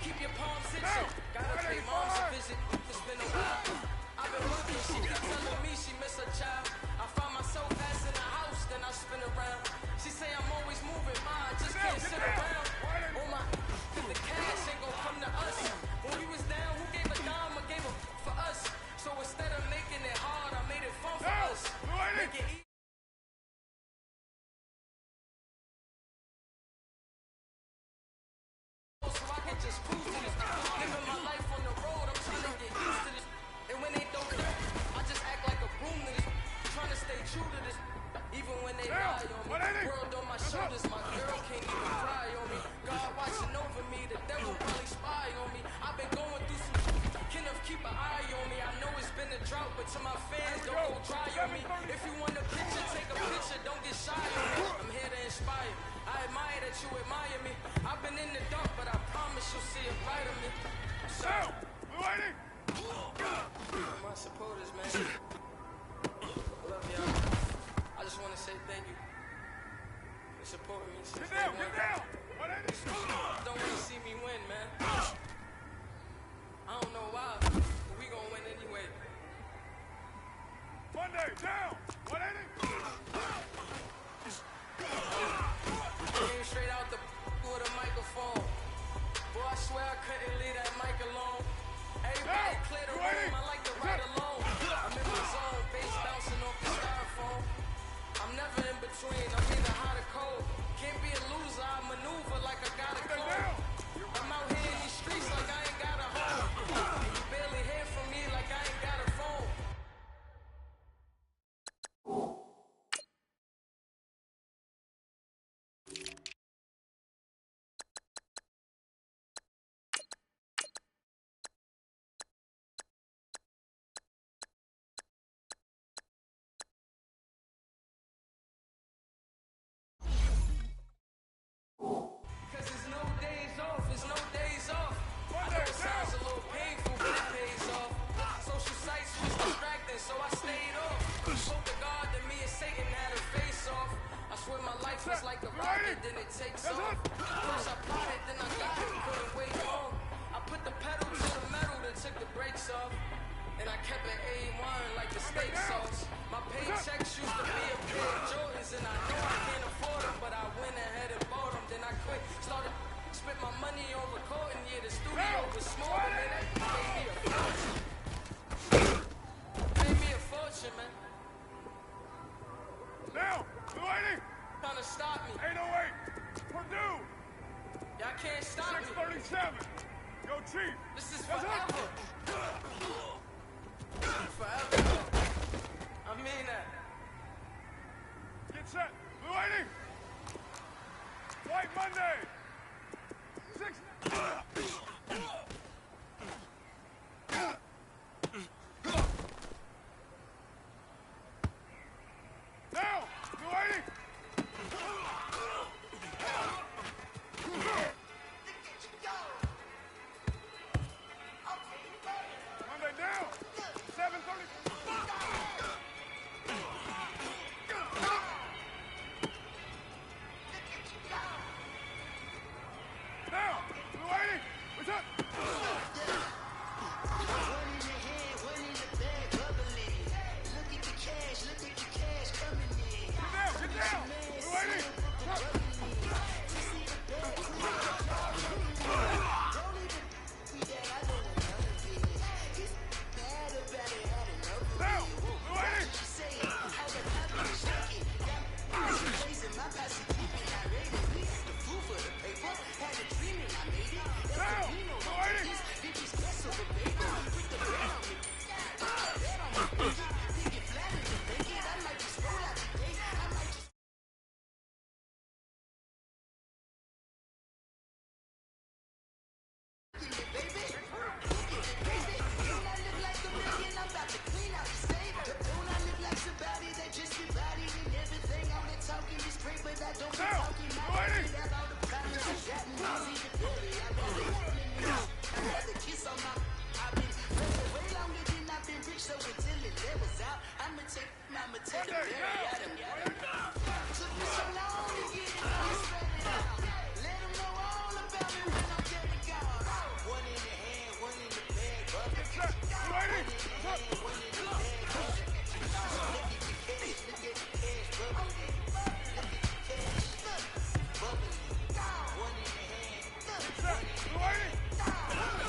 Keep your palms itching. Gotta pay moms a visit. It's been drought, but to my fans, don't go dry on me. If you want a picture, take a picture, don't get shy on me. I'm here to inspire. I admire that you admire me. I've been in the dark, but I promise you'll see a light of me. So, my supporters, man. I love y'all. I just want to say thank you for supporting me since day one. Don't want to see me win, man. I don't know why, but we gonna win anyway. Monday, down! 180! Came straight out the with a microphone. Boy, I swear I couldn't leave that mic alone. Everybody clear the room, I like to ride alone. I'm in my zone, bass bouncing off the styrofoam. I'm never in between, I'm either hot or cold. Can't be a loser, I maneuver like I got a code. I'm out here in these streets like I ain't got a home. And you barely hear from me like I ain't got a phone. So I stayed off. Spoke to God that me and Satan had a face off. I swear my life was like a rocket, then it takes off. First I plotted, then I got it, couldn't wait long. I put the pedal to the metal, then took the brakes off. And I kept it A1 like the steak sauce. My paychecks used to be a pair of Jordans, and I know I can't afford them, but I went ahead and bought them. Then I quit, started spent my money on recording. Yeah, the studio was small, and then that gave me a fortune. Made me a fortune, man. Now, 280! Trying to stop me. 808! Purdue! Y'all can't stop me. 637! Yo, Chief! This is forever. Forever. I mean that. Get set! 280! White Monday! 6... Now! 280! Monday down! 730! Now! 280! What's up? Get down! 280! Down! 280!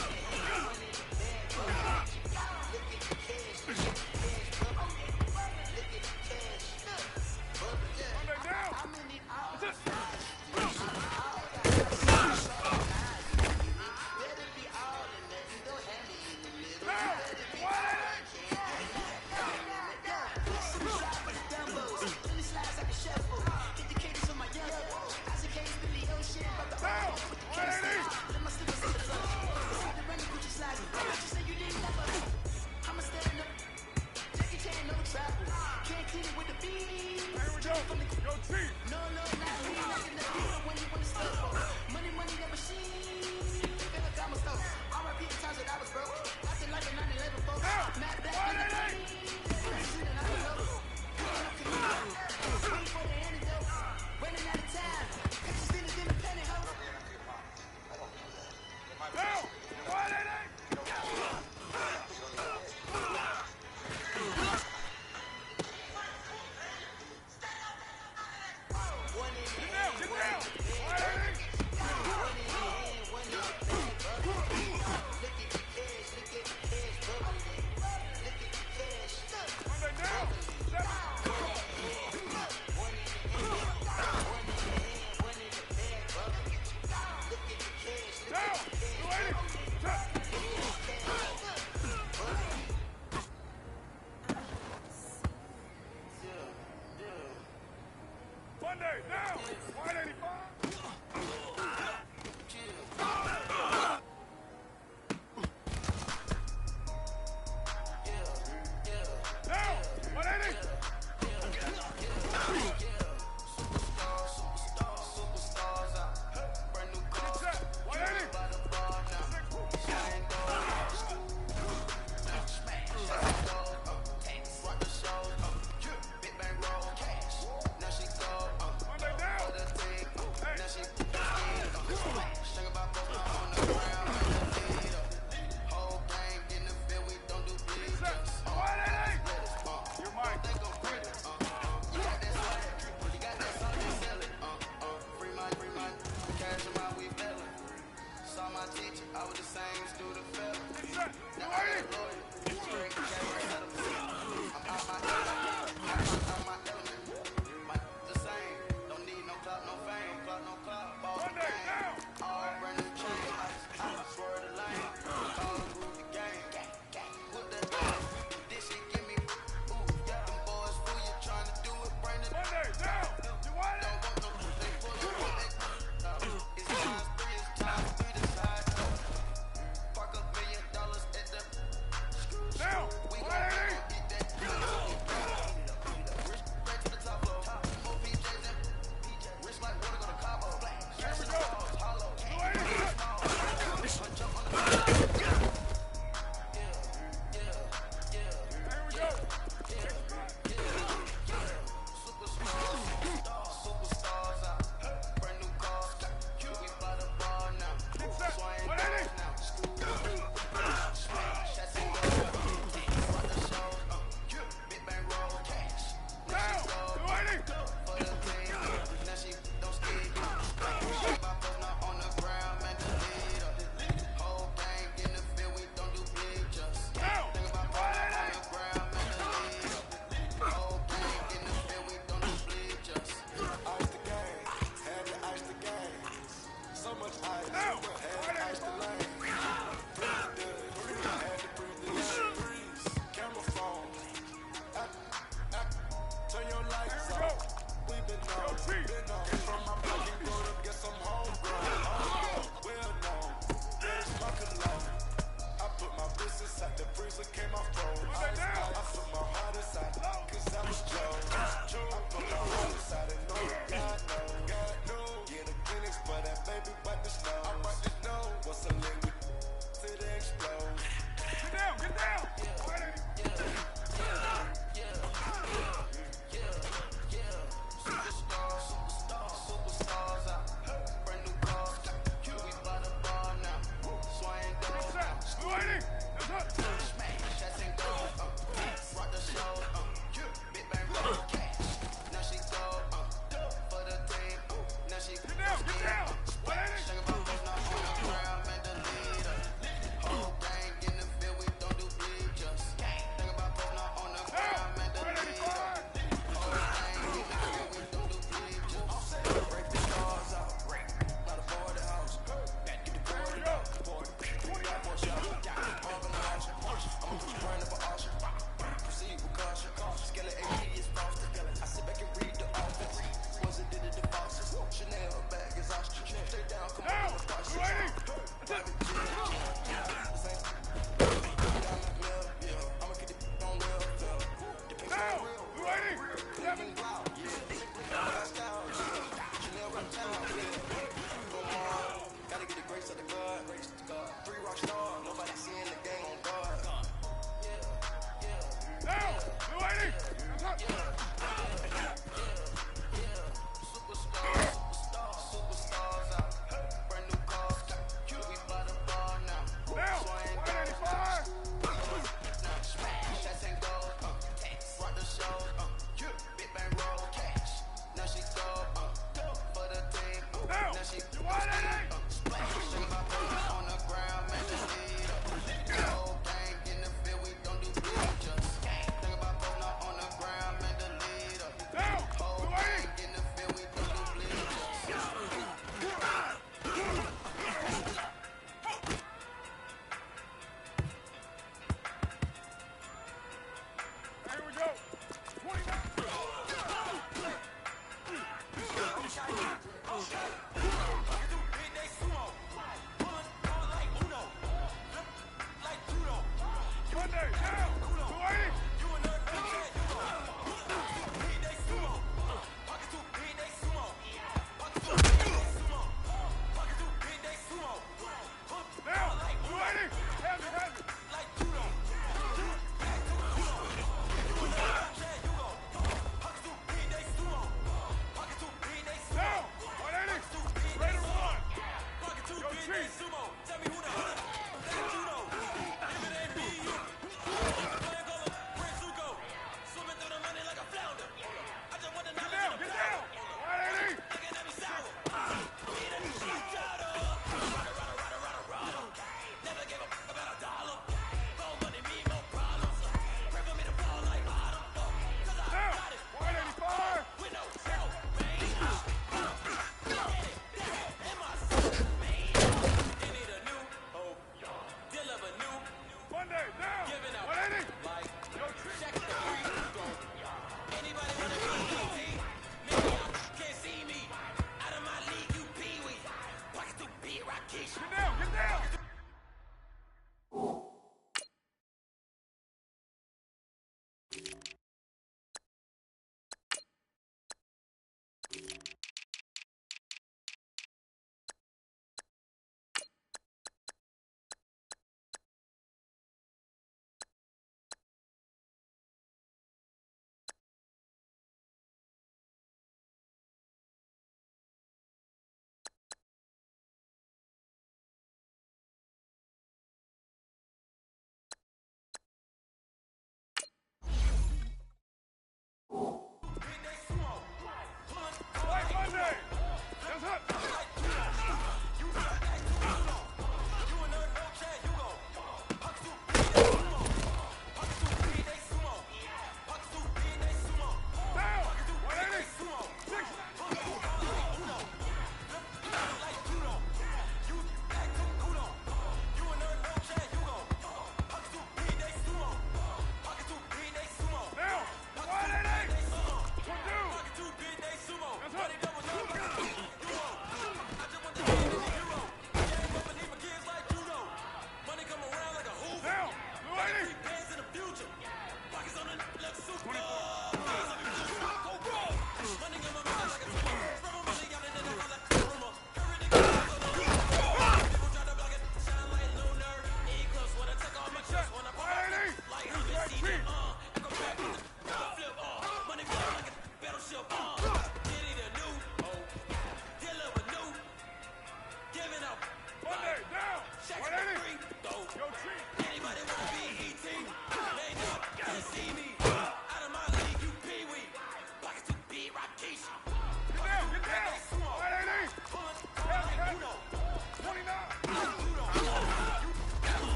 now! 185! Now! 180!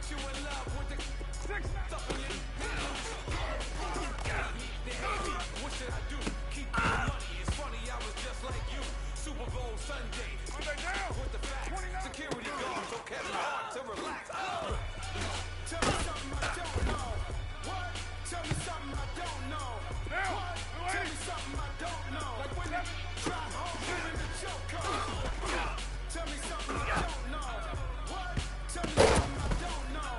you in love with the stuff in your what should I do? Keep the money. It's funny, I was just like you. Super Bowl Sunday. With the facts. Security guards don't catch my heart to relax. Tell me something I don't know. What? Tell me something I don't know. What? Tell me something I don't know. Like when I drive home, giving the choke code. Tell me something I don't know. What? Tell me something I don't know.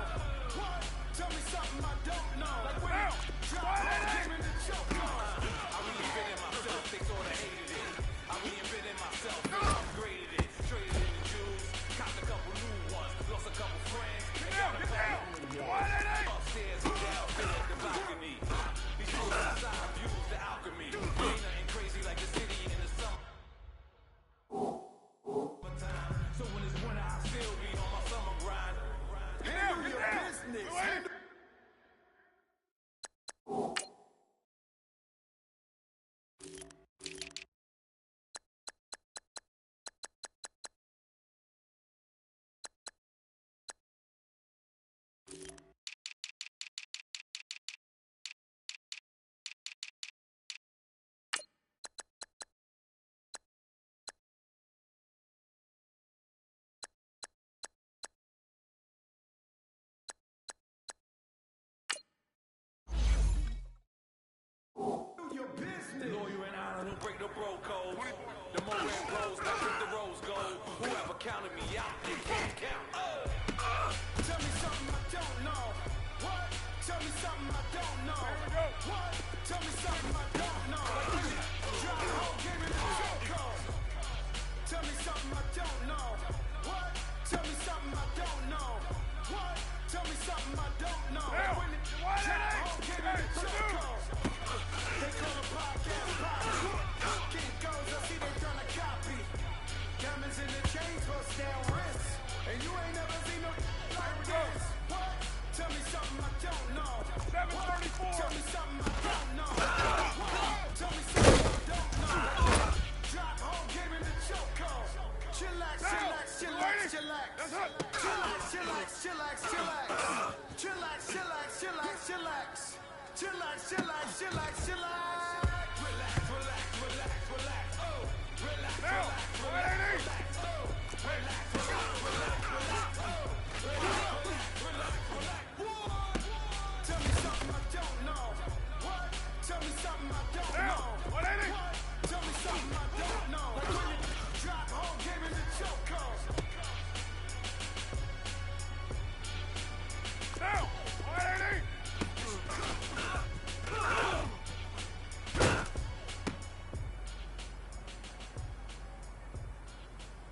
What? Tell me something I don't know. Like when I drive home, giving the choke code. I reinvented myself, they sort of hated it. I reinvented myself, they upgraded it. Traded in the Jews, copped a couple new ones, lost a couple friends. Get down! Upstairs and downstairs at the balcony. These fools outside views the alchemy. Ain't nothing crazy like the city in the summer. So when it's winter, I still be on my summer grind. Handle your business. Lawyer and honor who break the bro code. The more red bros that with the rose gold. Whoever counted me out, they can't count. Tell me something I don't know. What? Tell me something I don't know. What? Tell me something I don't know. Drive home, give me the choke code. Tell me something I don't know. What? Tell me something I don't know. What? Tell me something I don't know. Drive home, give me the choke code. They call a podcast pop. King goes, I see they trying to copy. Diamonds in the chains, bust down wrists. And you ain't never seen no like this. What? Tell me something I don't know. 734. Tell me something I don't know. What? Tell me something I don't know. Drop home, give me the choke code. Chillax, chillax, chillax, chillax. Chillax, chillax, chillax, chillax. Chillax, chillax, chillax, chillax. Chillax, chillax, chillax, chillax. Relax, relax, relax, relax. Oh, relax, relax, relax, relax. Oh, relax, relax, relax, relax. Oh, relax, relax, relax. Tell me something I don't know. What? Tell me something I don't know. What? Tell me something I don't know. Like when you drop home, give me the choke code. Now, what ain't it?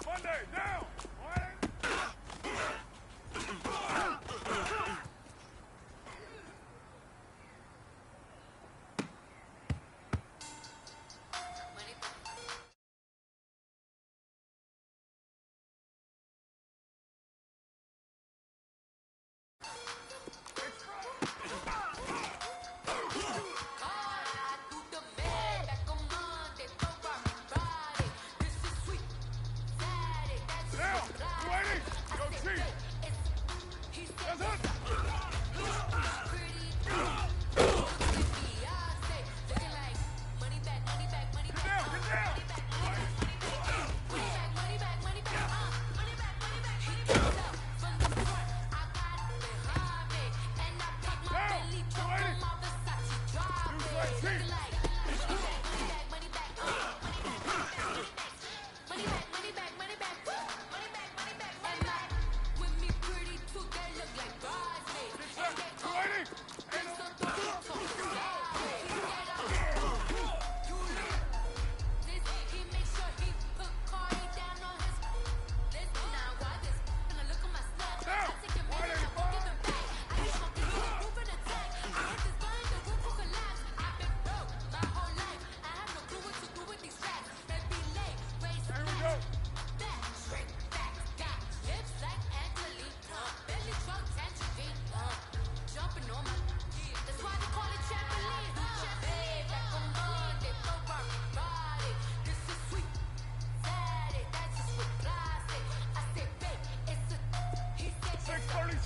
Monday, down!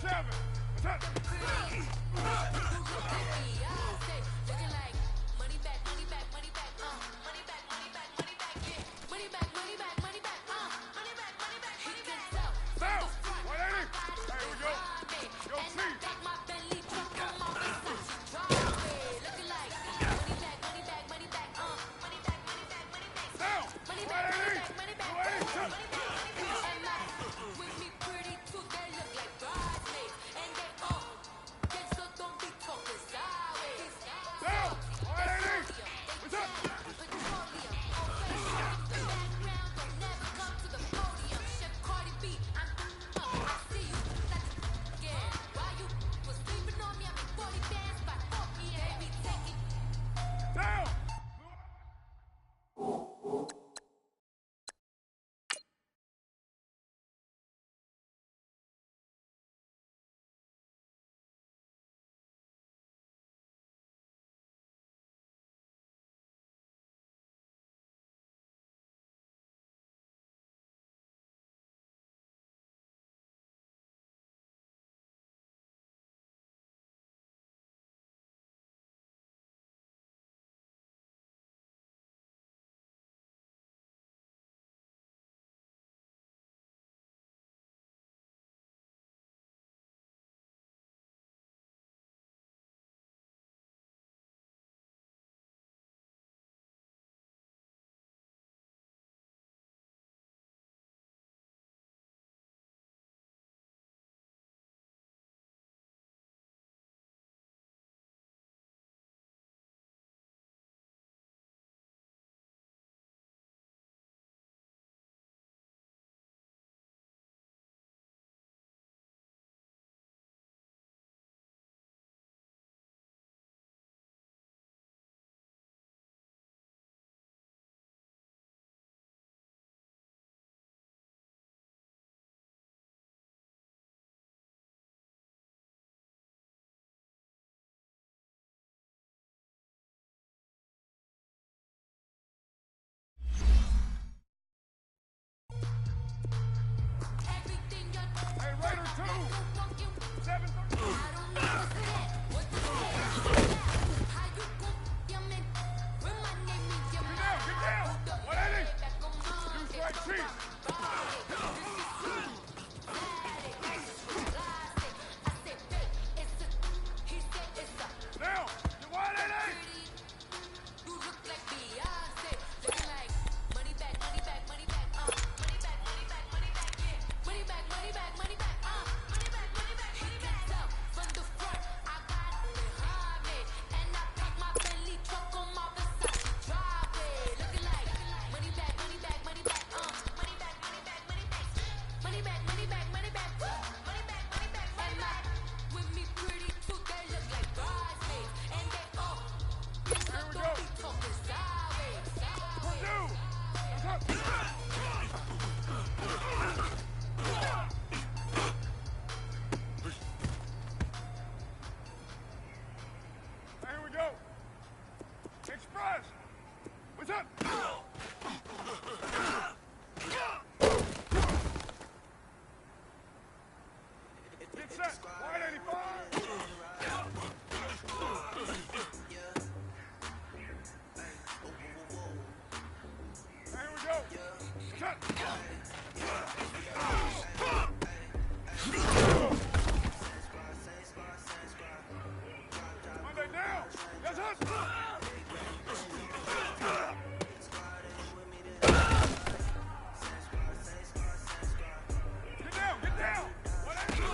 Seven. What's up? Hey, Raider 2! 730! Get down! 180! Two strike chief! Down! You 180! Express! What's up? Get set! 185! Here we go! Cut! Monday down! Yes, sir! Get down! 180!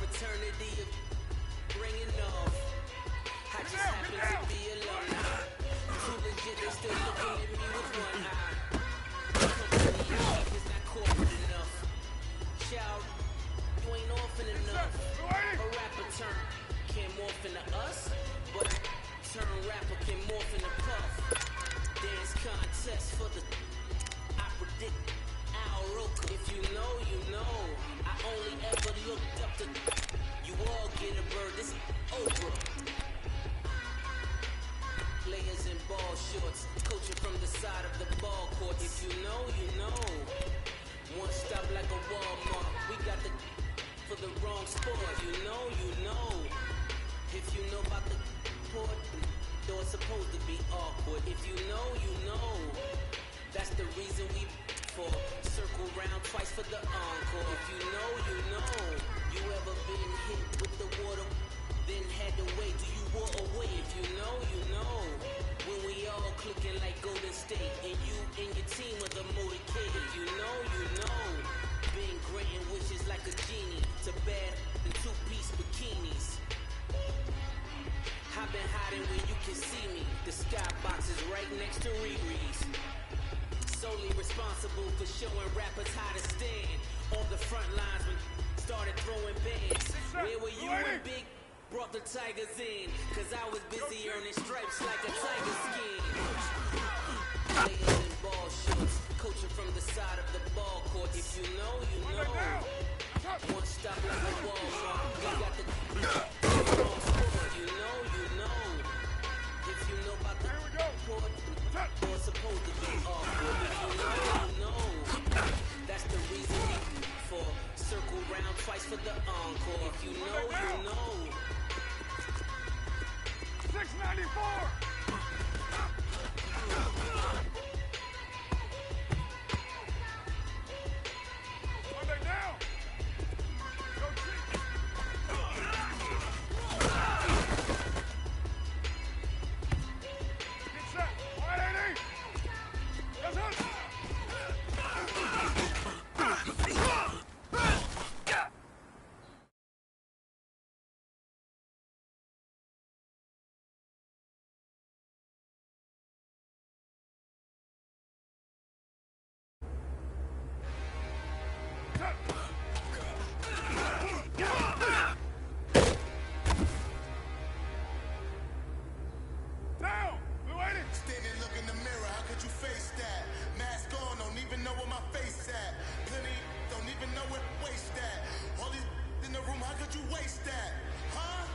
fraternity of bringing off. I just happen to be alone. Too legit, they still looking at me with one eye. Company is not corporate enough. Child, you ain't orphan enough. A rapper turn can't morph into us, but turn rapper can morph into puff. Dance contest for the I predict Al Roker. If you know, you know. I only ever looked up to you all get a bird. This Oprah. Players in ball shorts, coaching from the side of the ball court. If you know, you know. One stop like a Walmart. We got the for the wrong sport. You know, you know. If you know about the port, though it's supposed to be awkward. If you know, you know. That's the reason we for circle round twice for the encore. If you know, you know. You ever been hit with the water, then had to wait till you wore away. If you know, you know. When we all clicking like Golden State, and you and your team are the motorcade. If you know, you know. Been granting wishes like a genie to bad in two-piece bikinis. I've been hiding where you can see me. The skybox is right next to Riri's. Solely responsible for showing rappers how to stand. On the front lines when started throwing bands. Where were you when Big brought the Tigers in? Cause I was busy earning stripes like a tiger skin. Players in ball shorts, coaching from the side of the ball court. If you know, you know. One stop like a Walmart. We got the wrong sport. You know, you know. If you know about the port, it's supposed to be awkward. If you know, you know. That's the reason for circle round twice for the encore. If you know, you know. 694. Monday down. Go cheat. Get set. 180. Yes, sir. Down. Blue 80. Standing, look in the mirror, how could you face that? Mask on, don't even know where my face at. Plenty, don't even know where to waste that. All these in the room, how could you waste that? Huh?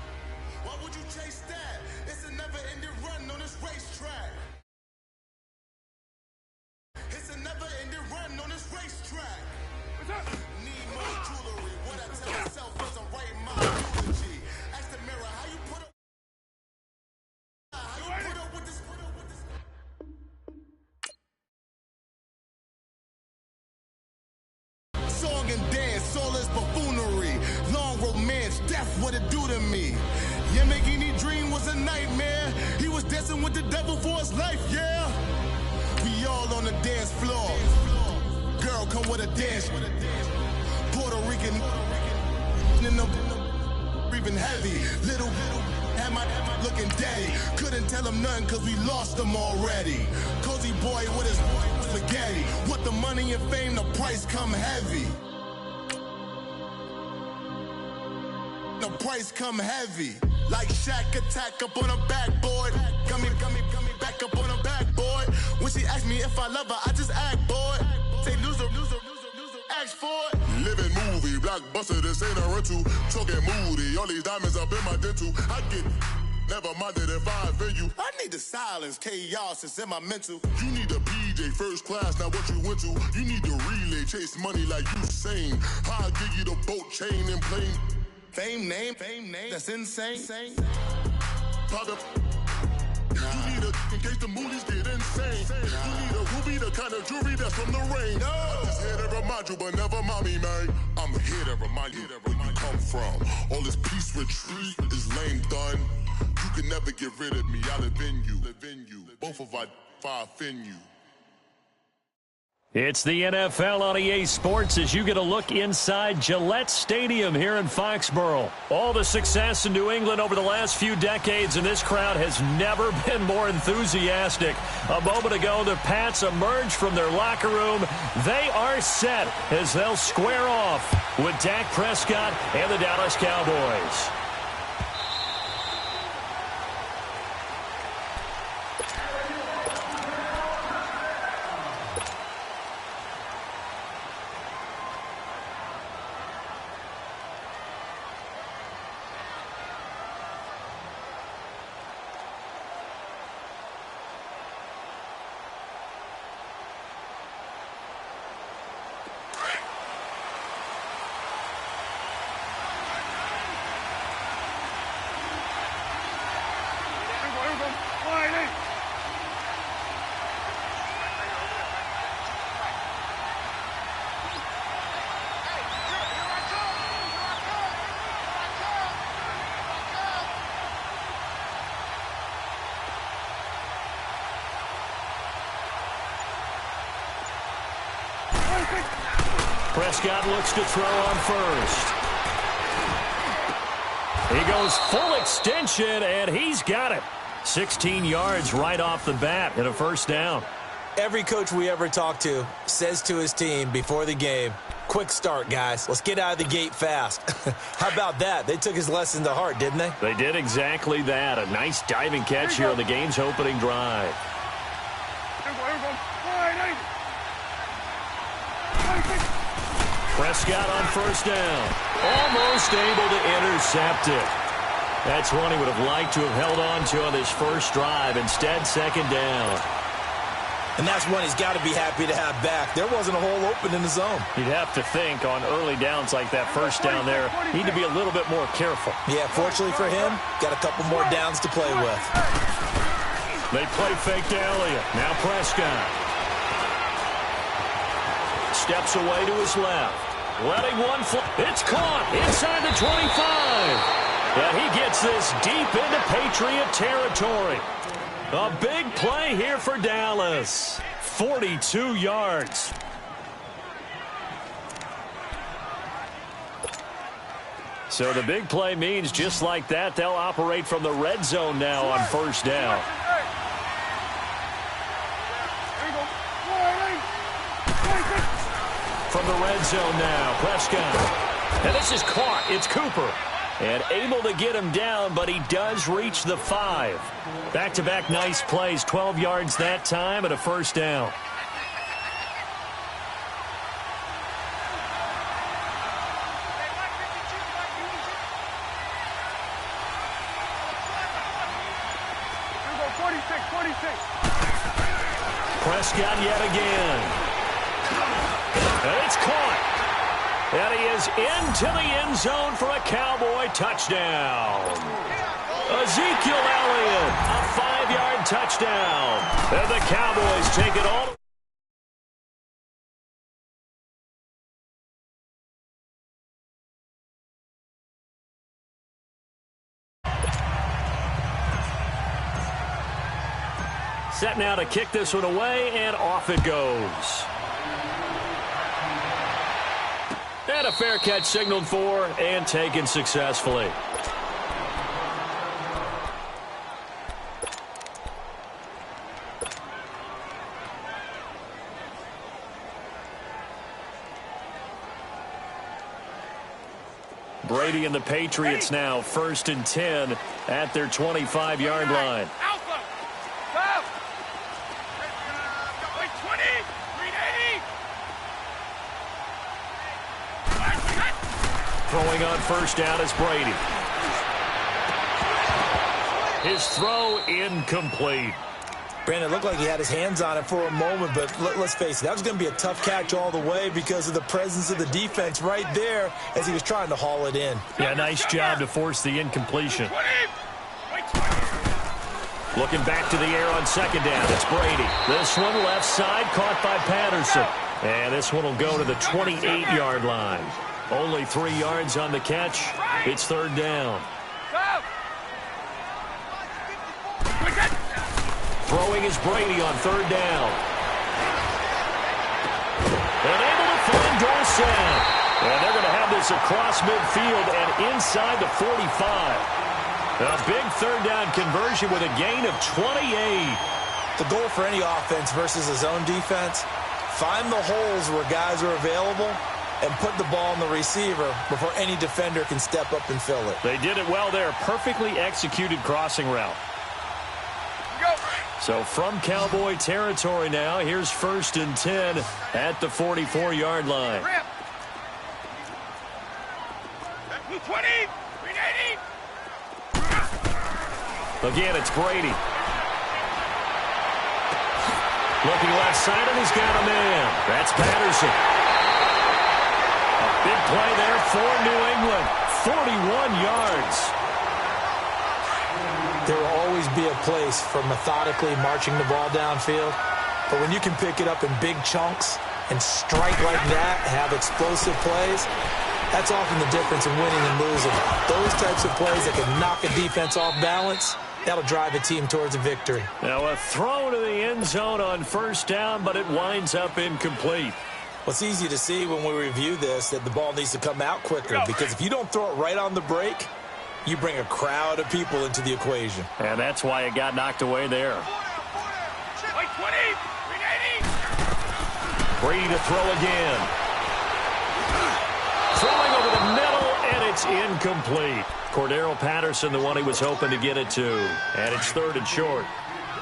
Why would you chase that? It's a never-ending run on this racetrack. It's a never-ending run on this racetrack. What's up? Need more jewelry. What I tell myself as I'm writing my eulogy. Ask the mirror, how you put up? How you put up with this? Song and dance, all is buffoonery. Long romance, death, what it do to me? Yamagini dream was a nightmare. He was dancing with the devil for his life, yeah. We all on the dance floor. Girl, come with a dance. Puerto Rican, in the breathing heavy. Little had my looking daddy. Couldn't tell him nothing cause we lost him already. Cozy boy with his spaghetti. With the money and fame, the price come heavy. The price come heavy. Like Shaq attack up on a backboard. Gummy, back up on a backboard. When she asked me if I love her, I just act bored. Say loser, ask for it. Living movie, blockbuster, this ain't a rental. Talking moody, all these diamonds up in my dental. I get never minded if I offend you. I need the silence, chaos is in my mental. You need a PJ first class, not what you went to. You need the relay, chase money like you sane. I'll give you the boat chain and plane. Fame name, that's insane. Pop you need a in case the movies get insane. You need a ruby, the kind of jewelry that's from the rain. I'm just here to remind you, but never mommy, man. I'm here to remind you where you come from. All this peace retreat is lame done. You can never get rid of me. I live in you. Both of our fire offend you. It's the NFL on EA Sports as you get a look inside Gillette Stadium here in Foxborough. All the success in New England over the last few decades, and this crowd has never been more enthusiastic. A moment ago, the Pats emerged from their locker room. They are set as they'll square off with Dak Prescott and the Dallas Cowboys. Prescott looks to throw on first. He goes full extension, and he's got it. 16 yards right off the bat and a first down. Every coach we ever talk to says to his team before the game, quick start, guys. Let's get out of the gate fast. How about that? They took his lesson to heart, didn't they? They did exactly that. A nice diving catch here on the game's opening drive. Prescott on first down. Almost able to intercept it. That's one he would have liked to have held on to on this first drive. Instead, second down. And that's one he's got to be happy to have back. There wasn't a hole open in the zone. You'd have to think on early downs like that first down there, need to be a little bit more careful. Yeah, fortunately for him, got a couple more downs to play with. They play fake to Elliott. Now Prescott. Steps away to his left. Letting one fly. It's caught inside the 25. And he gets this deep into Patriot territory. A big play here for Dallas. 42 yards. So the big play means just like that, they'll operate from the red zone now on first down. From the red zone now, Prescott. And this is caught. It's Cooper. And able to get him down, but he does reach the 5. Back-to-back nice plays, 12 yards that time and a first down. Prescott yet again. And it's caught. And he is into the end zone for a Cowboy touchdown. Ezekiel Elliott, a 5-yard touchdown. And the Cowboys take it all. Set now to kick this one away, and off it goes. And a fair catch signaled for and taken successfully. Brady and the Patriots now 1st and 10 at their 25-yard line. Throwing on first down is Brady. His throw incomplete. Brandon, it looked like he had his hands on it for a moment, but let's face it, that was going to be a tough catch all the way because of the presence of the defense right there as he was trying to haul it in. Yeah, nice job to force the incompletion. Looking back to the air on second down, it's Brady. This one left side caught by Patterson. And this one will go to the 28-yard line. Only 3 yards on the catch. It's third down. Throwing is Brady on third down. Dorset. And they're going to have this across midfield and inside the 45. A big third down conversion with a gain of 28. The goal for any offense versus his own defense, find the holes where guys are available and put the ball on the receiver before any defender can step up and fill it. They did it well there. Perfectly executed crossing route. Go. So from Cowboy territory now, here's 1st and 10 at the 44-yard line. Ramp. 20. 380. Again, it's Brady. Looking left side, and he's got a man. That's Patterson. A big play there for New England. 41 yards. There will always be a place for methodically marching the ball downfield. But when you can pick it up in big chunks and strike like that, have explosive plays, that's often the difference in winning and losing. Those types of plays that can knock a defense off balance, that'll drive a team towards a victory. Now a throw to the end zone on 1st down, but it winds up incomplete. Well, it's easy to see when we review this that the ball needs to come out quicker, because if you don't throw it right on the break, you bring a crowd of people into the equation. And that's why it got knocked away there. Like 20. 380. Brady to throw again. Throwing over the middle, and it's incomplete. Cordero Patterson, the one he was hoping to get it to. And it's 3rd and short.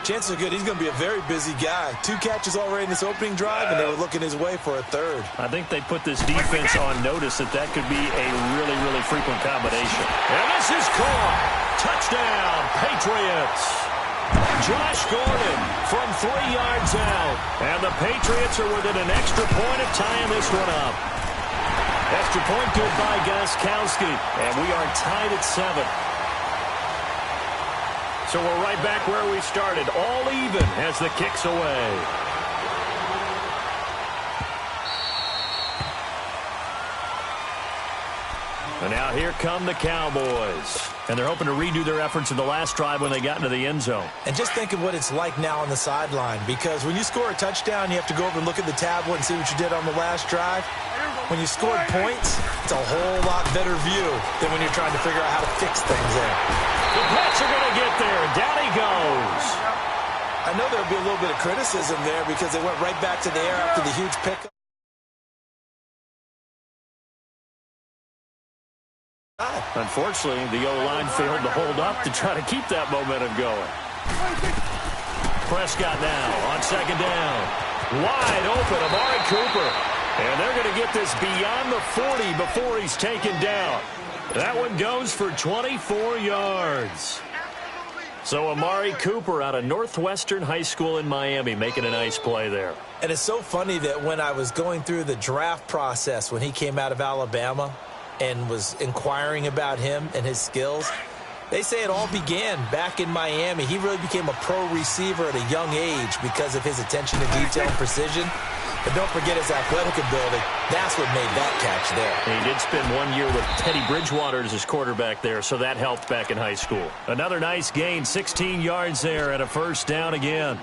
Chances are good he's going to be a very busy guy. 2 catches already in this opening drive, and they were looking his way for a 3rd. I think they put this defense on notice that that could be a really, really frequent combination. And this is caught. Touchdown, Patriots. Josh Gordon from 3 yards out. And the Patriots are within an extra point of tying this one up. Extra point good by Gostkowski. And we are tied at 7. So we're right back where we started. All even as the kick's away. And now here come the Cowboys. And they're hoping to redo their efforts in the last drive when they got into the end zone. And just think of what it's like now on the sideline, because when you score a touchdown, you have to go over and look at the tablet and see what you did on the last drive. When you scored points, it's a whole lot better view than when you're trying to figure out how to fix things there. The Pats are going to get there. Down he goes. I know there'll be a little bit of criticism there because they went right back to the air after the huge pickup. Unfortunately, the O-line failed to hold up to try to keep that momentum going. Prescott now on 2nd down. Wide open, Amari Cooper. And they're going to get this beyond the 40 before he's taken down. That one goes for 24 yards. So Amari Cooper out of Northwestern High School in Miami making a nice play there. And it's so funny that when I was going through the draft process when he came out of Alabama and was inquiring about him and his skills, they say it all began back in Miami. He really became a pro receiver at a young age because of his attention to detail and precision. But don't forget his athletic ability. That's what made that catch there. And he did spend 1 year with Teddy Bridgewater as his quarterback there, so that helped back in high school. Another nice gain, 16 yards there and a 1st down again.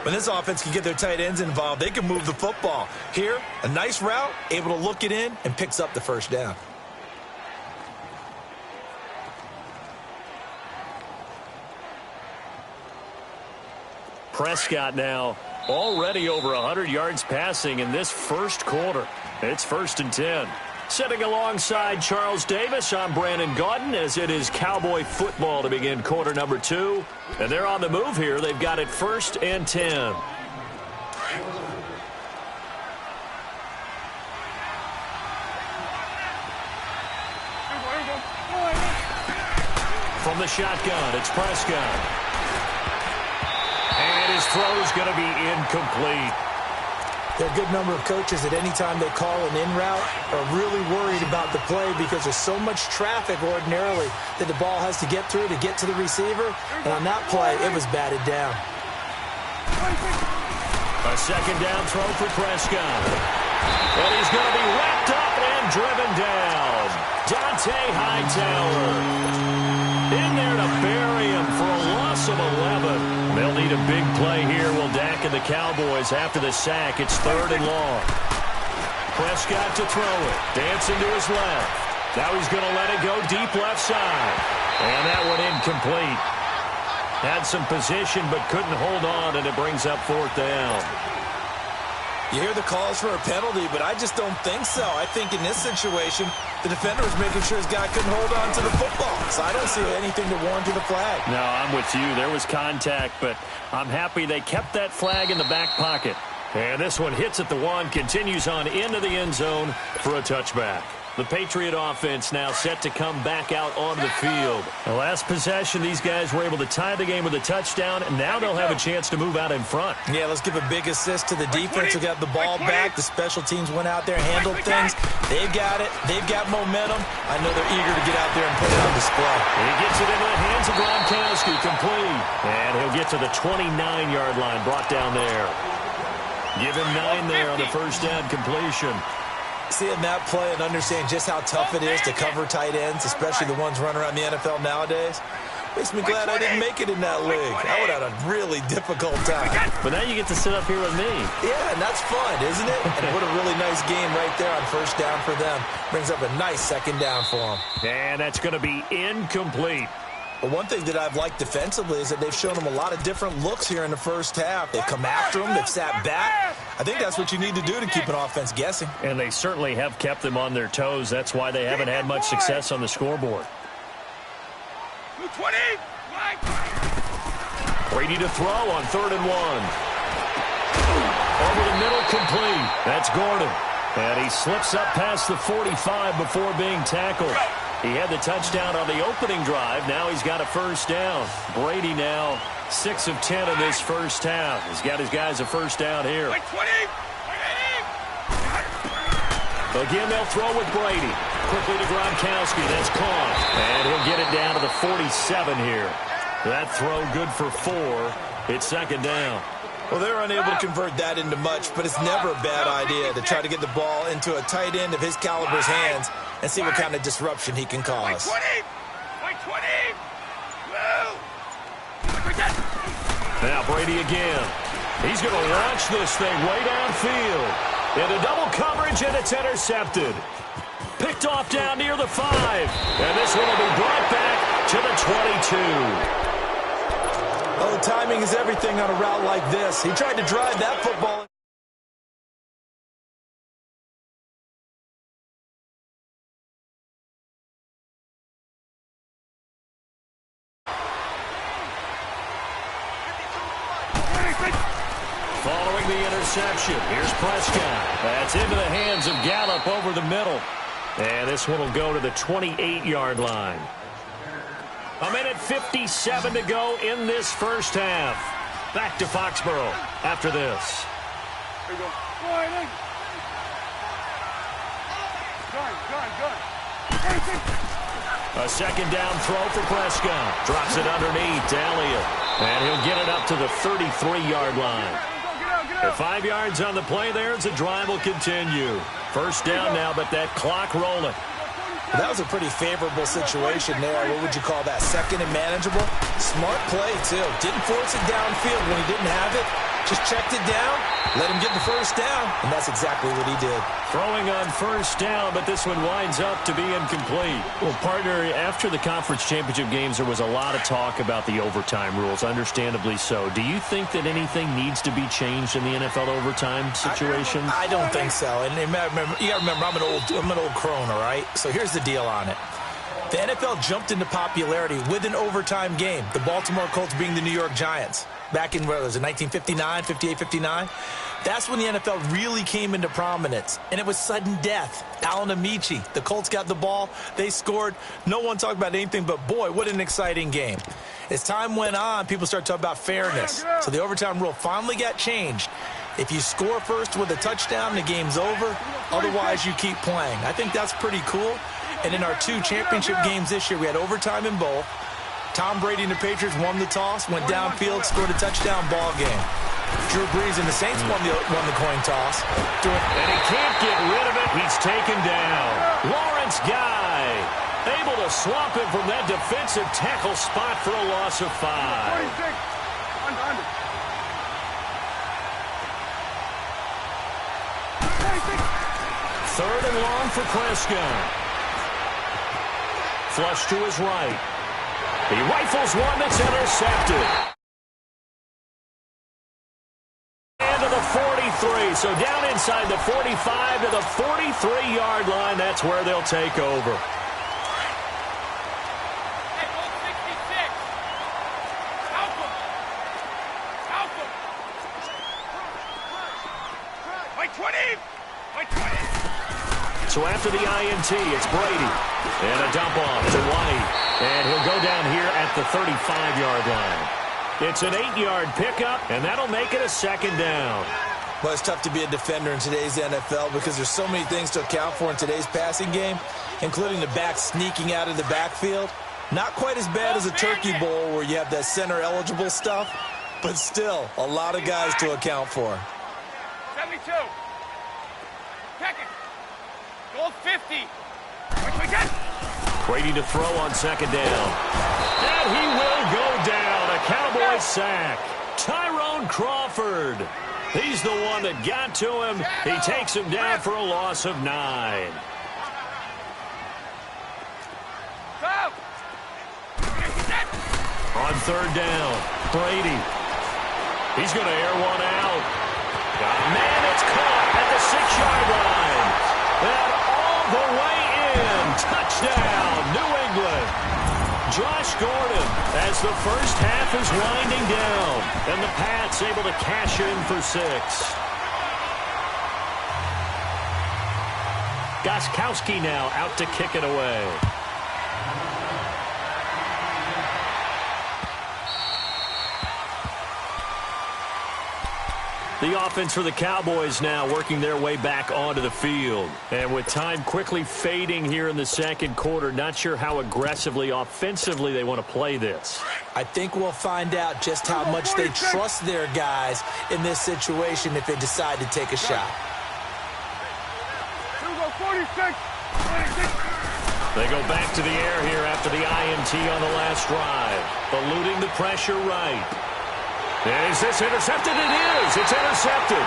When this offense can get their tight ends involved, they can move the football. Here, a nice route, able to look it in, and picks up the 1st down. Prescott now already over 100 yards passing in this 1st quarter. It's 1st and 10. Sitting alongside Charles Davis, I'm Brandon Gaudin as it is Cowboy football to begin quarter number 2. And they're on the move here. They've got it 1st and 10. From the shotgun, it's Prescott. And his throw's going to be incomplete. There are a good number of coaches that any time they call an in route are really worried about the play because there's so much traffic ordinarily that the ball has to get through to get to the receiver. And on that play, it was batted down. A 2nd down throw for Prescott. And he's going to be wrapped up and driven down. Dante Hightower in there to bury him for a loss of 11. They'll need a big play here. Will Dak and the Cowboys after the sack. It's 3rd and long. Prescott to throw it. Dancing to his left. Now he's going to let it go deep left side. And that one incomplete. Had some position but couldn't hold on, and it brings up 4th down. You hear the calls for a penalty, but I just don't think so. I think in this situation, the defender was making sure his guy couldn't hold on to the football. So I don't see anything to warrant the flag. No, I'm with you. There was contact, but I'm happy they kept that flag in the back pocket. And this one hits at the 1, continues on into the end zone for a touchback. The Patriot offense now set to come back out onto the field. The last possession, these guys were able to tie the game with a touchdown, and now they'll have a chance to move out in front. Yeah, let's give a big assist to the defense who got the ball back. The special teams went out there and handled things. They've got it. They've got momentum. I know they're eager to get out there and put it on display. He gets it into the hands of Gronkowski, complete. And he'll get to the 29-yard line, brought down there. Give him 9 there on the first down completion. Seeing that play and understanding just how tough it is to cover tight ends, especially the ones running around the NFL nowadays, makes me glad I didn't make it in that league. I would have had a really difficult time. But now you get to sit up here with me. Yeah, and that's fun, isn't it? And what a really nice game right there on first down for them. Brings up a nice second down for them. And that's going to be incomplete. But one thing that I've liked defensively is that they've shown them a lot of different looks here in the first half. They've come after them. They've sat back. I think that's what you need to do to keep an offense guessing. And they certainly have kept them on their toes. That's why they haven't had much success on the scoreboard. 20. Brady to throw on 3rd and 1. Over the middle, complete. That's Gordon. And he slips up past the 45 before being tackled. He had the touchdown on the opening drive. Now he's got a first down. Brady now 6 of 10 in this first half. He's got his guys a first down here. Again, they'll throw with Brady. Quickly to Gronkowski. That's caught. And he'll get it down to the 47 here. That throw good for 4. It's second down. Well, they're unable to convert that into much, but it's never a bad idea to try to get the ball into a tight end of his caliber's hands and see what kind of disruption he can cause. Now Brady again. He's going to launch this thing way downfield. Into double coverage, and it's intercepted. Picked off down near the 5. And this one will be brought back to the 22. Oh, timing is everything on a route like this. He tried to drive that football. Following the interception, here's Prescott. That's into the hands of Gallup over the middle. And this one will go to the 28-yard line. 1:57 to go in this first half. Back to Foxborough after this. There you go. A second down throw for Prescott. Drops it underneath to Elliott. And he'll get it up to the 33-yard line. At 5 yards on the play there as the drive will continue. First down now, but that clock rolling. That was a pretty favorable situation there. What would you call that? Second and manageable? Smart play, too. Didn't force it downfield when he didn't have it. Just checked it down, let him get the first down, and that's exactly what he did. Throwing on first down, but this one winds up to be incomplete. Well, partner, after the conference championship games, there was a lot of talk about the overtime rules, understandably so. Do you think that anything needs to be changed in the NFL overtime situation? I don't think so. And you got to remember, I'm an old crone, all right? So here's the deal on it. The NFL jumped into popularity with an overtime game, the Baltimore Colts being the New York Giants. Back in, what was it, 1959, 58, 59? That's when the NFL really came into prominence, and it was sudden death. Alan Amici, the Colts got the ball, they scored. No one talked about anything but, boy, what an exciting game. As time went on, people started talking about fairness, so the overtime rule finally got changed. If you score first with a touchdown, the game's over. Otherwise, you keep playing. I think that's pretty cool. And in our 2 championship games this year, we had overtime in both. Tom Brady and the Patriots won the toss, went downfield, scored a touchdown, ball game. Drew Brees and the Saints won the coin toss. And he can't get rid of it. He's taken down. Lawrence Guy able to swamp him from that defensive tackle spot for a loss of 5. 46. Under. 46. 3rd and long for Prescott. Flush to his right. He rifles one that's intercepted. And to the 43. So down inside the 45 to the 43-yard line. That's where they'll take over. So after the INT, it's Brady. And a dump off to White. And he'll go down here at the 35-yard line. It's an 8-yard pickup, and that'll make it a 2nd down. Well, it's tough to be a defender in today's NFL because there's so many things to account for in today's passing game, including the back sneaking out of the backfield. Not quite as bad as a turkey bowl where you have that center-eligible stuff, but still a lot of guys to account for. 72. Check it. Goal 50. Brady to throw on 2nd down. And he will go down. A Cowboy sack. Tyrone Crawford. He's the one that got to him. He takes him down for a loss of 9. On 3rd down, Brady. He's going to air one out. Man, it's caught at the 6-yard line. And all the way in. Touchdown, New England. Josh Gordon as the first half is winding down. And the Pats able to cash in for 6. Gostkowski now out to kick it away. The offense for the Cowboys now working their way back onto the field. And with time quickly fading here in the 2nd quarter, not sure how aggressively, offensively they want to play this. I think we'll find out just how much they trust their guys in this situation if they decide to take a shot. 46. They go back to the air here after the INT on the last drive. Eluding the pressure right. Is this intercepted? It is. It's intercepted.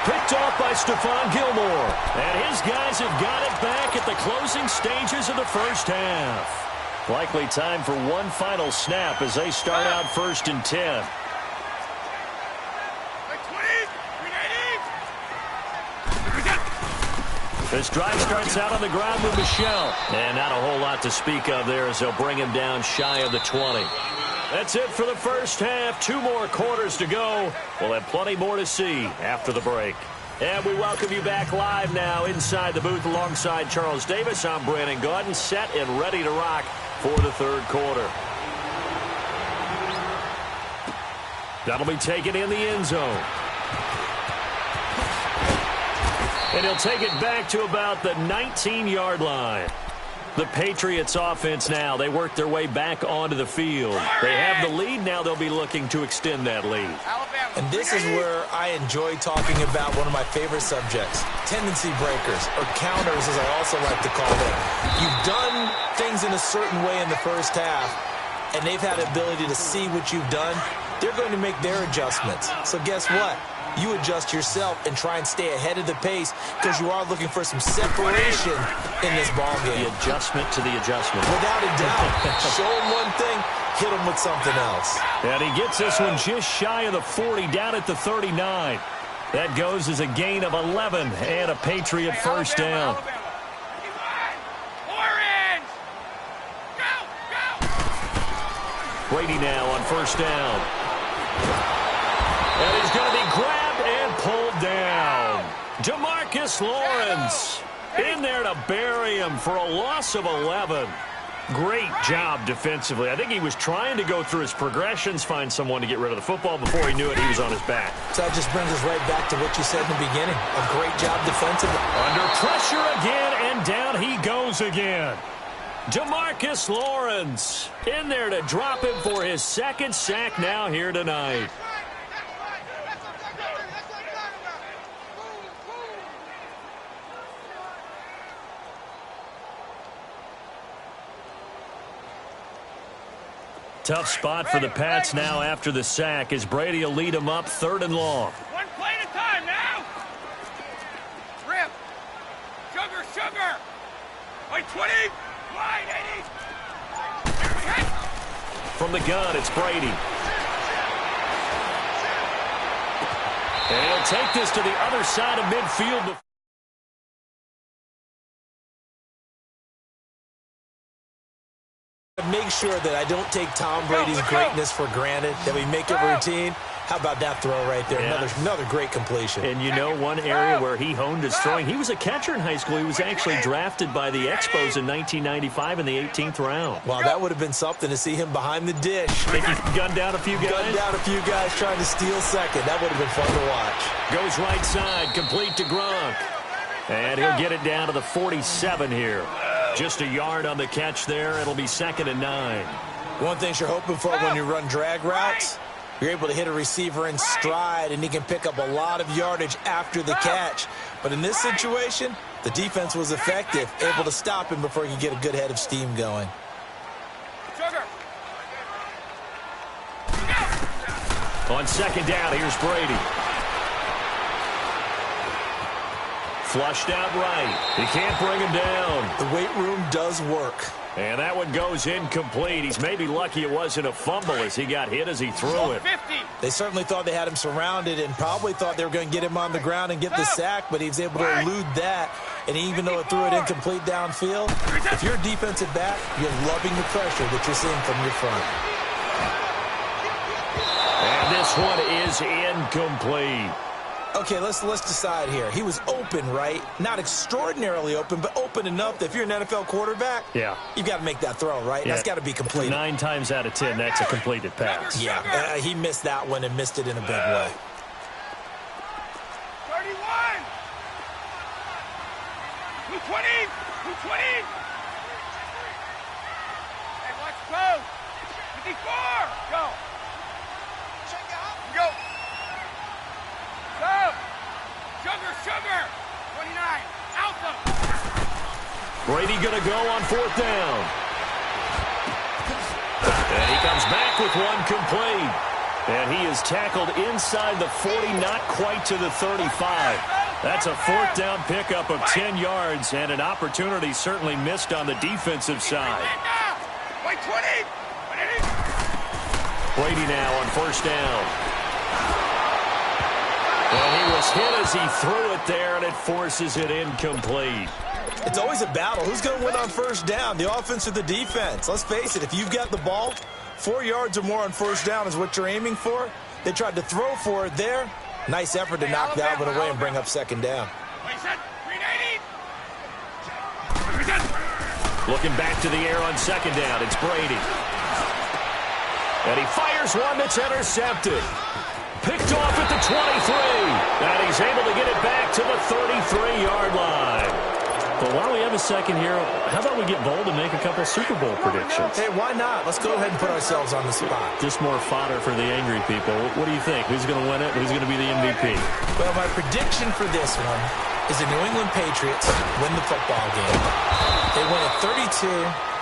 Picked off by Stephon Gilmore. And his guys have got it back at the closing stages of the first half. Likely time for one final snap as they start out 1st and 10. This drive starts out on the ground with Michel. And not a whole lot to speak of there as they'll bring him down shy of the 20. That's it for the first half. 2 more quarters to go. We'll have plenty more to see after the break. And we welcome you back live now inside the booth alongside Charles Davis. I'm Brandon Gaudin, set and ready to rock for the 3rd quarter. That'll be taken in the end zone. And he'll take it back to about the 19-yard line. The Patriots offense now, they work their way back onto the field. They have the lead now. They'll be looking to extend that lead. And this is where I enjoy talking about one of my favorite subjects, tendency breakers, or counters as I also like to call them. You've done things in a certain way in the first half, and they've had the ability to see what you've done. They're going to make their adjustments. So guess what? You adjust yourself and try and stay ahead of the pace because you are looking for some separation in this ball game. The adjustment to the adjustment. Without a doubt. Show him one thing, hit him with something else. And he gets this one just shy of the 40, down at the 39. That goes as a gain of 11 and a Patriot first down. Brady now on 1st down. And he's going to be grabbed and pulled down. DeMarcus Lawrence in there to bury him for a loss of 11. Great job defensively. I think he was trying to go through his progressions, find someone to get rid of the football. Before he knew it, he was on his back. So that just brings us right back to what you said in the beginning. A great job defensively. Under pressure again, and down he goes again. DeMarcus Lawrence in there to drop him for his 2nd sack now here tonight. Tough spot for the Pats now after the sack as Brady will lead them up 3rd and long. One play at a time now. Rip. Sugar! Wait, 20! Line, 80! From the gun, it's Brady. And he'll take this to the other side of midfield. Make sure that I don't take Tom Brady's greatness for granted, that we make it routine. How about that throw right there? Yeah. Another great completion. And you know one area where he honed his throwing? He was a catcher in high school. He was actually drafted by the Expos in 1995 in the 18th round. Wow, that would have been something to see him behind the dish. Think he gunned down a few guys? Gunned down a few guys trying to steal second. That would have been fun to watch. Goes right side, complete to Gronk. And he'll get it down to the 47 here. Just a yard on the catch there. It'll be 2nd and 9. One thing you're hoping for when you run drag routes, you're able to hit a receiver in stride, and he can pick up a lot of yardage after the catch. But in this situation, the defense was effective, able to stop him before he could get a good head of steam going. On 2nd down, here's Brady. Flushed out right. He can't bring him down. The weight room does work. And that one goes incomplete. He's maybe lucky it wasn't a fumble as he got hit as he threw it. They certainly thought they had him surrounded and probably thought they were going to get him on the ground and get the sack, but he was able to elude that. And even though it threw it incomplete downfield, if you're a defensive back, you're loving the pressure that you're seeing from your front. And this one is incomplete. Okay, let's decide here. He was open, right? Not extraordinarily open, but open enough that if you're an NFL quarterback, you've got to make that throw, right? Yeah. That's got to be completed. 9 times out of 10, that's a completed pass. Yeah, he missed that one and missed it in a big way. 31! 220! 220! Hey, watch close! 54! Go! Go! Go! Sugar! 29! Alpha! Brady gonna go on 4th down. And he comes back with one complete. And he is tackled inside the 40, not quite to the 35. That's a 4th down pickup of 10 yards and an opportunity certainly missed on the defensive side. Wait, 20! Brady now on 1st down. And he was hit as he threw it there, and it forces it incomplete. It's always a battle. Who's going to win on 1st down, the offense or the defense? Let's face it, if you've got the ball, 4 yards or more on 1st down is what you're aiming for. They tried to throw for it there. Nice effort to knock that one away and bring up 2nd down. Looking back to the air on 2nd down, it's Brady. And he fires one that's intercepted. Picked off at the 23. And he's able to get it back to the 33-yard line. But while we have a second here, how about we get bold and make a couple Super Bowl predictions? Hey, why not? Let's go ahead and put ourselves on the spot. Just more fodder for the angry people. What do you think? Who's going to win it? Who's going to be the MVP? Well, my prediction for this one is the New England Patriots win the football game. They win it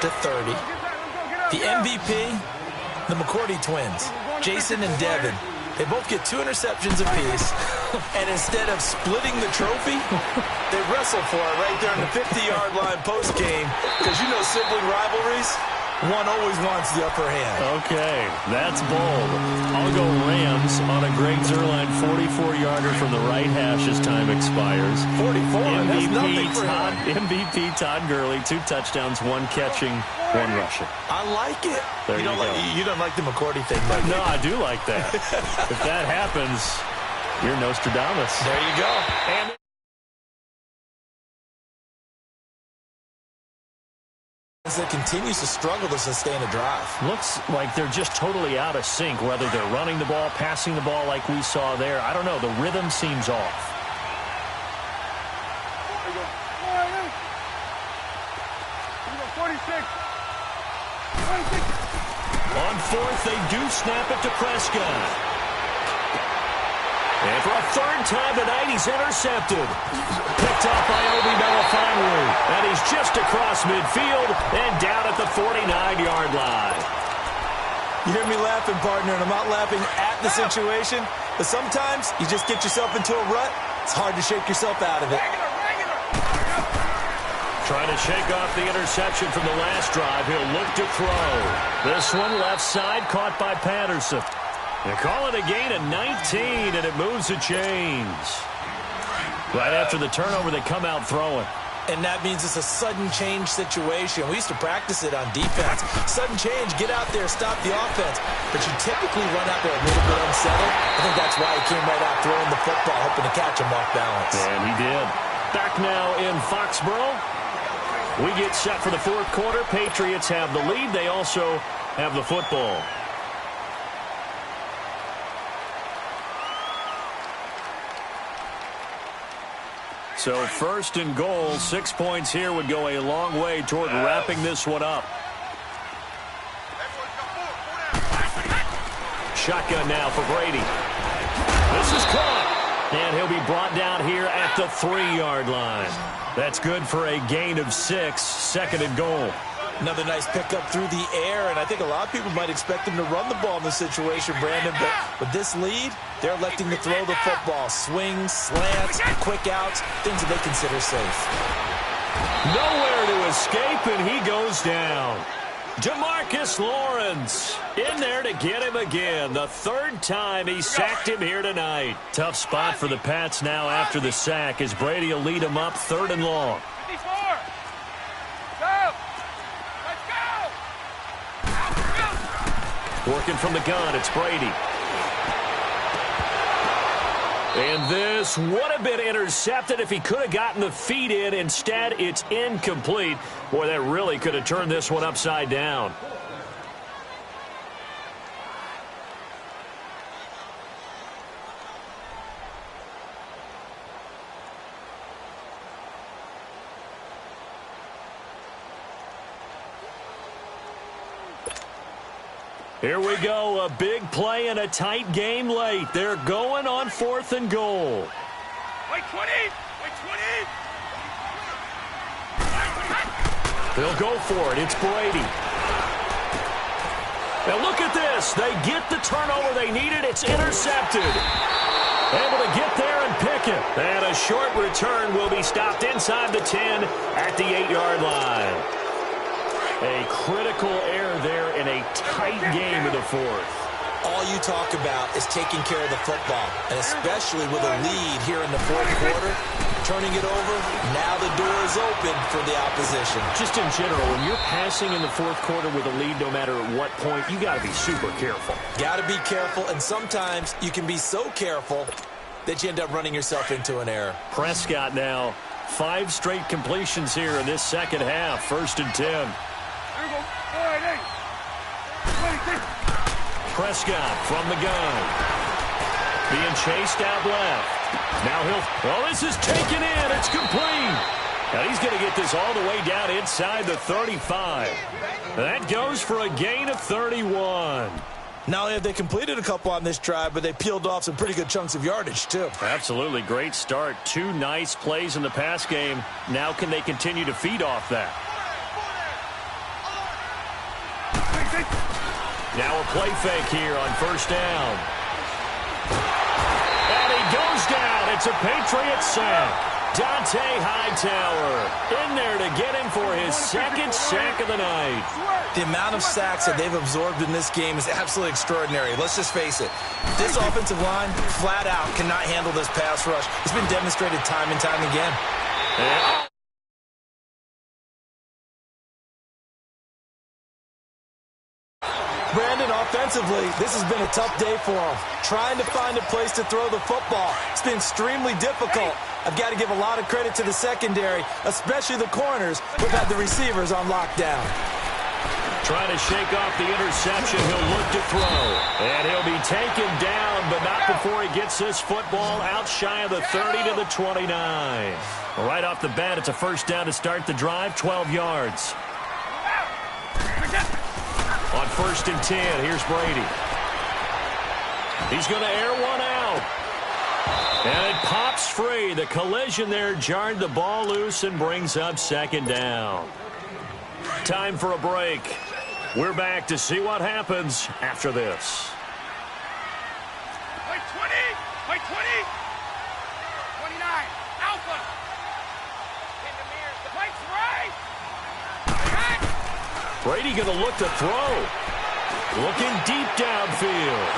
32-30. The MVP, the McCourty twins, Jason and Devin. They both get 2 interceptions apiece, and instead of splitting the trophy, they wrestle for it right there on the 50-yard line post-game, because you know sibling rivalries, one always wants the upper hand. Okay, that's bold. I'll go Rams on a Greg Zuerlein 44-yarder from the right hash as time expires. 44, that's nothing for him. MVP Todd Gurley, 2 touchdowns, 1 catching, 1 rushing. I like it. There you go. You don't like the McCourty thing, though. No, I do like that. If that happens, you're Nostradamus. There you go. And that continues to struggle to sustain a drive. looks like they're just totally out of sync, whether they're running the ball, passing the ball like we saw there. I don't know. The rhythm seems off. There you go. 46. On 4th, they do snap it to Prescott. And for a 3rd time tonight, he's intercepted. Picked off by Obi Melifonwu. And he's just across midfield and down at the 49-yard line. You hear me laughing, partner, and I'm not laughing at the situation, but sometimes you just get yourself into a rut. It's hard to shake yourself out of it. Trying to shake off the interception from the last drive. He'll look to throw. This one left side caught by Patterson. They call it a gain of 19, and it moves the chains. Right after the turnover, they come out throwing. And that means it's a sudden change situation. We used to practice it on defense. Sudden change, get out there, stop the offense. But you typically run out there a little bit unsettled. I think that's why he came right out throwing the football, hoping to catch him off balance. And he did. Back now in Foxborough. We get set for the fourth quarter. Patriots have the lead. They also have the football. So first and goal, 6 points here would go a long way toward wrapping this one up. Shotgun now for Brady. This is caught. And he'll be brought down here at the 3-yard line. That's good for a gain of 6, second and goal. Another nice pickup through the air, and I think a lot of people might expect him to run the ball in this situation, Brandon, but with this lead, they're electing to throw the football. Swings, slants, quick outs, things that they consider safe. Nowhere to escape, and he goes down. DeMarcus Lawrence in there to get him again. The third time he sacked him here tonight. Tough spot for the Pats now after the sack as Brady will lead him up 3rd and long. 54. Go. Let's go. Working from the gun, it's Brady. And this would have been intercepted if he could have gotten the feet in. Instead, it's incomplete. Boy, that really could have turned this one upside down. Here we go, a big play and a tight game late. They're going on 4th and goal. Wait 20! Wait 20! They'll go for it. It's Brady. Now look at this. They get the turnover they needed. It's intercepted. Able to get there and pick it. And a short return will be stopped inside the 10 at the 8-yard line. A critical error there in a tight game of the 4th. All you talk about is taking care of the football, and especially with a lead here in the 4th quarter, turning it over, now the door is open for the opposition. Just in general, when you're passing in the 4th quarter with a lead, no matter at what point, you got to be super careful. Got to be careful, and sometimes you can be so careful that you end up running yourself into an error. Prescott now, 5 straight completions here in this second half, 1st and 10. Prescott from the gun. Being chased out left. Now this is taken in. It's complete. Now he's going to get this all the way down inside the 35. That goes for a gain of 31. Not only have they completed a couple on this drive, but they peeled off some pretty good chunks of yardage, too. Absolutely. Great start. 2 nice plays in the pass game. Now can they continue to feed off that? Now a play fake here on 1st down. And he goes down. It's a Patriots sack. Dante Hightower in there to get him for his 2nd sack of the night. The amount of sacks that they've absorbed in this game is absolutely extraordinary. Let's just face it. This offensive line, flat out, cannot handle this pass rush. It's been demonstrated time and time again. Yeah. Brandon, offensively, this has been a tough day for him. Trying to find a place to throw the football. It's been extremely difficult. I've got to give a lot of credit to the secondary, especially the corners, who've had the receivers on lockdown. Trying to shake off the interception. He'll look to throw. And he'll be taken down, but not before he gets this football out shy of the 30 to the 29. Right off the bat, it's a 1st down to start the drive, 12 yards. On 1st and 10, here's Brady. He's going to air one out. And it pops free. The collision there jarred the ball loose and brings up 2nd down. Time for a break. We're back to see what happens after this. Wait 20! Wait 20! 29! Alpha! In the mirror. The fight's right! Brady going to look to throw. Looking deep downfield.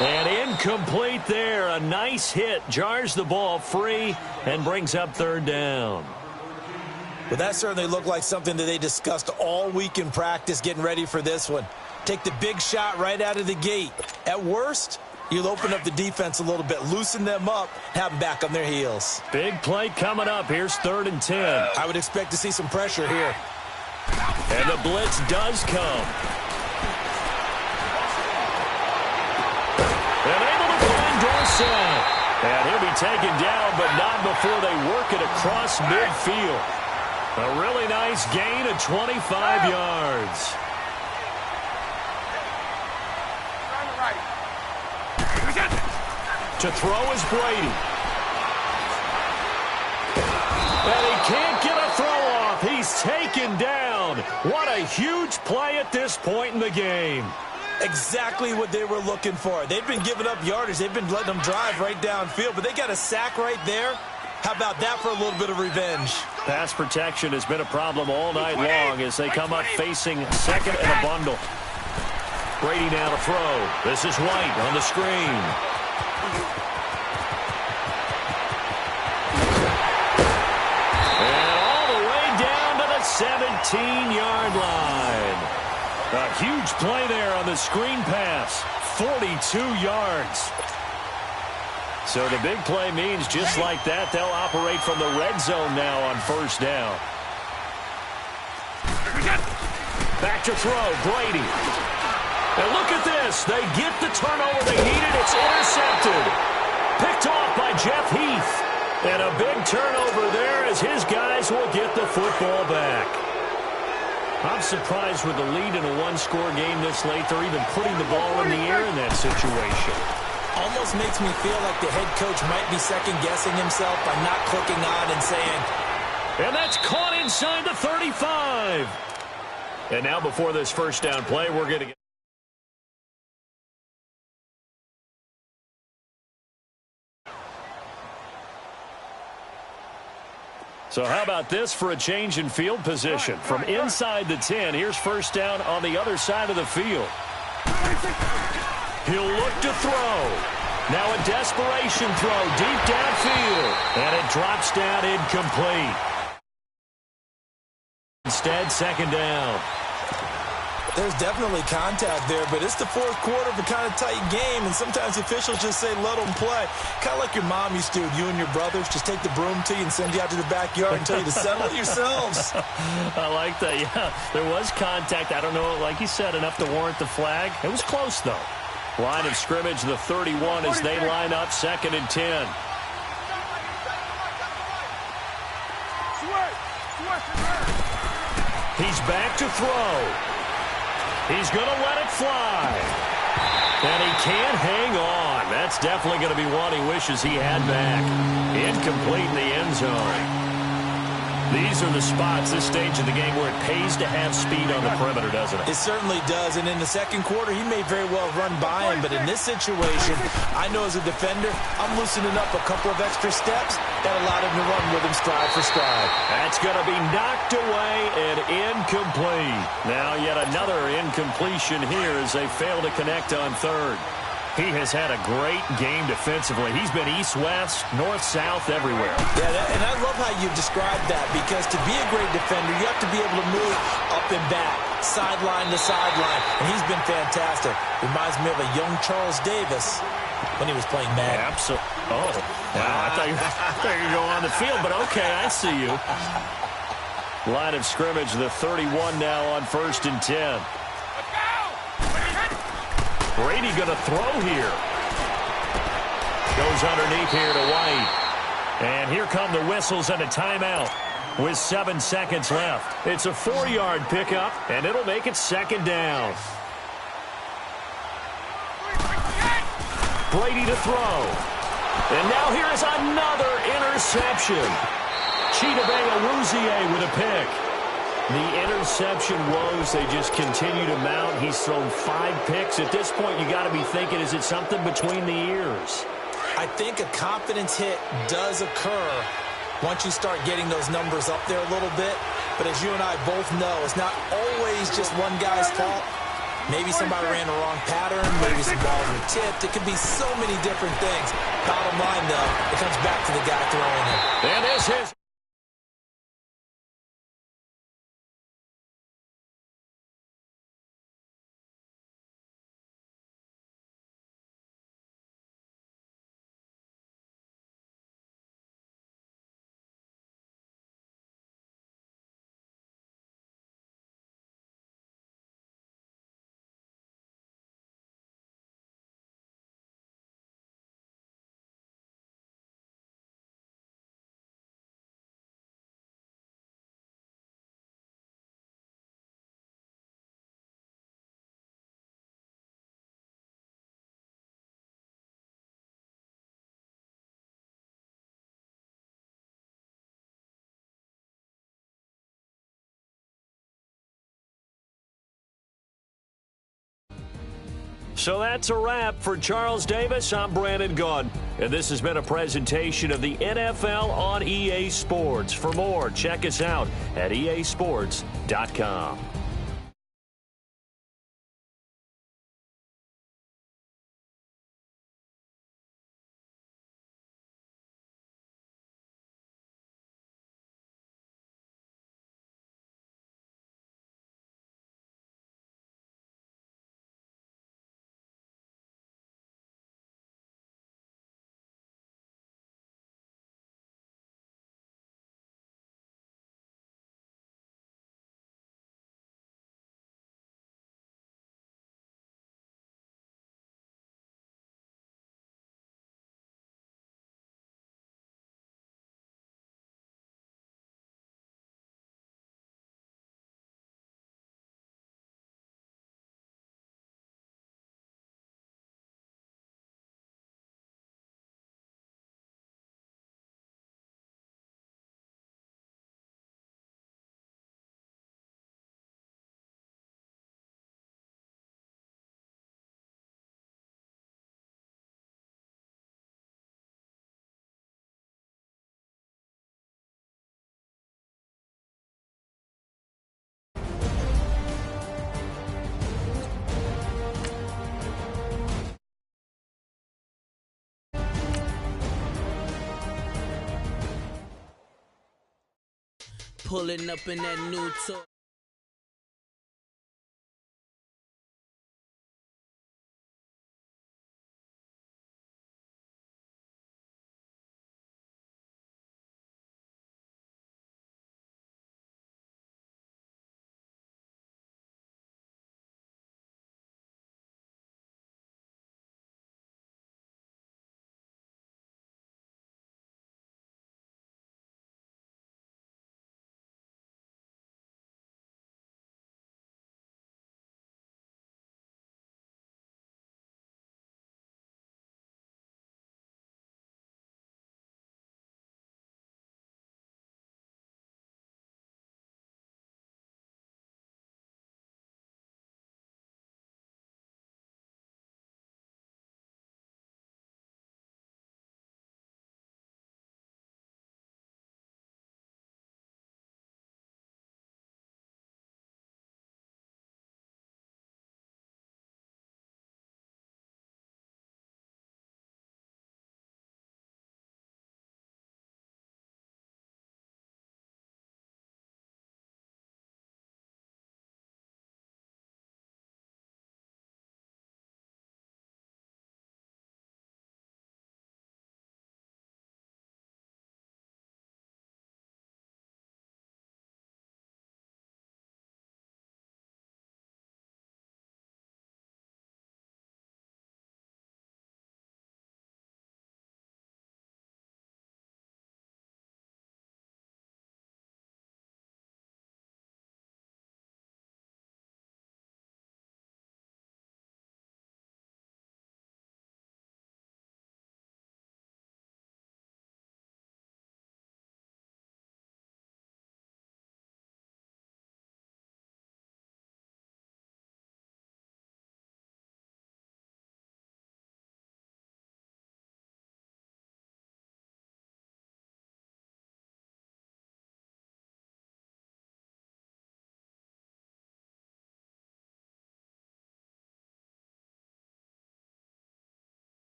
And incomplete there. A nice hit. Jars the ball free and brings up third down. Well, that certainly looked like something that they discussed all week in practice getting ready for this one. Take the big shot right out of the gate. At worst, you'll open up the defense a little bit, loosen them up, have them back on their heels. Big play coming up. Here's 3rd and 10. I would expect to see some pressure here. And the blitz does come. And able to find Dorsett. And he'll be taken down, but not before they work it across midfield. A really nice gain of 25 yards. To throw is Brady. And he can't get a throw off. He's taken down. What a huge play at this point in the game. Exactly what they were looking for. They've been giving up yardage. They've been letting them drive right downfield, but they got a sack right there. How about that for a little bit of revenge? Pass protection has been a problem all night long as they come up facing second and a bundle. Brady now to throw. This is White on the screen. And all the way down to the 17-yard line. A huge play there on the screen pass. 42 yards. So the big play means just like that, they'll operate from the red zone now on 1st down. Back to throw, Brady. And look at this. They get the turnover they needed. It's intercepted. Picked off by Jeff Heath. And a big turnover there as his guys will get the football back. I'm surprised with the lead in a one-score game this late, they're even putting the ball in the air in that situation. Almost makes me feel like the head coach might be second-guessing himself by not clicking on and saying. And that's caught inside the 35. And now before this 1st down play, we're going to get. So how about this for a change in field position? From inside the 10, here's 1st down on the other side of the field. He'll look to throw. Now a desperation throw deep downfield. And it drops down incomplete. Instead, 2nd down. There's definitely contact there, but it's the 4th quarter of a kind of tight game, and sometimes officials just say let them play. Kind of like your mom used to do with you and your brothers. Just take the broom to you and send you out to the backyard and tell you to settle it yourselves. I like that, yeah. There was contact. I don't know, like you said, enough to warrant the flag. It was close, though. Line of scrimmage, the 31 as they line up 2nd and 10. He's back to throw. He's going to let it fly. And he can't hang on. That's definitely going to be one he wishes he had back. Incomplete in the end zone. These are the spots, this stage of the game, where it pays to have speed on the perimeter, doesn't it? It certainly does, and in the 2nd quarter, he may very well run by him, but in this situation, I know as a defender, I'm loosening up a couple of extra steps that allowed him to run with him stride for stride. That's going to be knocked away and incomplete. Now yet another incompletion here as they fail to connect on 3rd. He has had a great game defensively. He's been east-west, north-south, everywhere. Yeah, and I love how you described that, because to be a great defender, you have to be able to move up and back, sideline to sideline, and he's been fantastic. Reminds me of a young Charles Davis when he was playing Madden. Absolutely. Oh, wow. I thought you were going on the field, but okay, I see you. Line of scrimmage, the 31 now on 1st and 10. Brady going to throw here. Goes underneath here to White. And here come the whistles and a timeout with 7 seconds left. It's a 4-yard pickup, and it'll make it 2nd down. Brady to throw. And now here is another interception. Chidobe Awuzie with a pick. The interception woes, they just continue to mount. He's thrown 5 picks. At this point, you got to be thinking, is it something between the ears? I think a confidence hit does occur once you start getting those numbers up there a little bit. But as you and I both know, it's not always just one guy's fault. Maybe somebody ran the wrong pattern. Maybe some balls were tipped. It could be so many different things. Bottom line, though, it comes back to the guy throwing it. And this is... So that's a wrap for Charles Davis. I'm Brandon Gunn, and this has been a presentation of the NFL on EA Sports. For more, check us out at easports.com. Pulling up in that new tour.